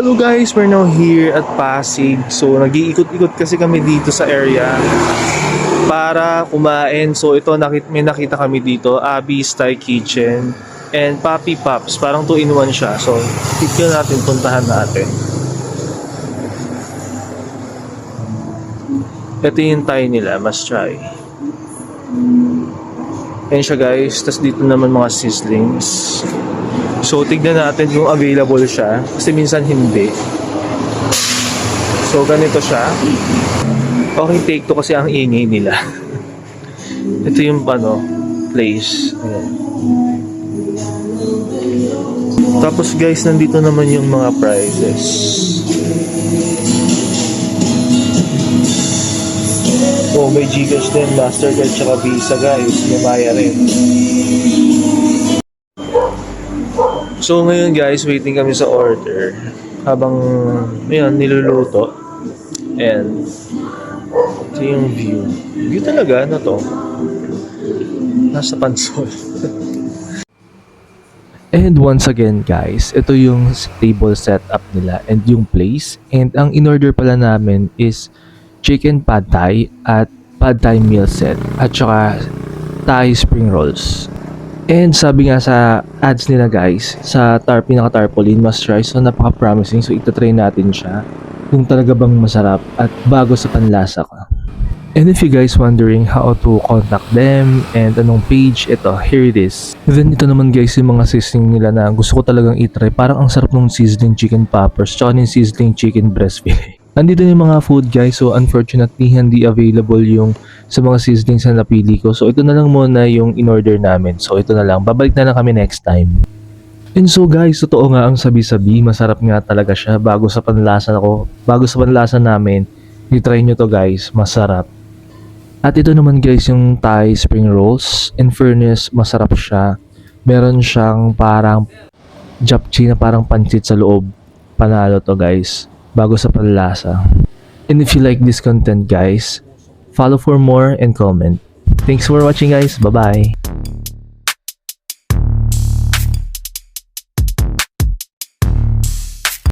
Hello guys, we're now here at Pasig. So nag-iikot-ikot kasi kami dito sa area para kumain. So ito may nakita kami dito, Abby's Thai Kitchen and Papi Pops. Parang 2-in-1 siya. So tignan natin, puntahan natin. Ito yung Thai nila, must try. Ayan siya guys, tas dito naman mga sizzlings. So tignan natin kung available siya kasi minsan hindi. So ganito siya. Okay, take to kasi ang ingay nila. Ito yung place. Ayan. Tapos guys, nandito naman yung mga prices. Oh, may Gcash din, Mastercard tsaka Visa guys. May Maya rin. So ngayon guys, waiting kami sa order habang niluluto. And ito yung view. View talaga, ano to? Nasa Pansol. And once again guys, ito yung table setup nila and yung place. And ang in-order pala namin is chicken pad thai at pad thai meal set at saka Thai spring rolls. And sabi nga sa ads nila guys, sa pinaka-tarpaulin must try. So napaka-promising. So itatry natin siya kung talaga bang masarap at bago sa panlasa ka. And if you guys wondering how to contact them and anong page, ito, here it is. Then ito naman guys yung mga sizzling nila na gusto ko talagang itry. Parang ang sarap ng sizzling chicken poppers tsaka yung sizzling chicken breast fillet. Nandito yung mga food guys, so unfortunately hindi available yung sa mga sizzlings na napili ko. So ito na lang muna yung in-order namin. So ito na lang, babalik na lang kami next time. And so guys, totoo nga ang sabi-sabi, masarap nga talaga siya bago sa panlasa namin. I-try nyo to guys, masarap. At ito naman guys yung Thai spring rolls. In fairness, masarap siya. Meron siyang parang japchae na parang pancit sa loob. Panalo to guys, bago sa panlasa. And if you like this content guys, follow for more and comment. Thanks for watching guys, bye bye.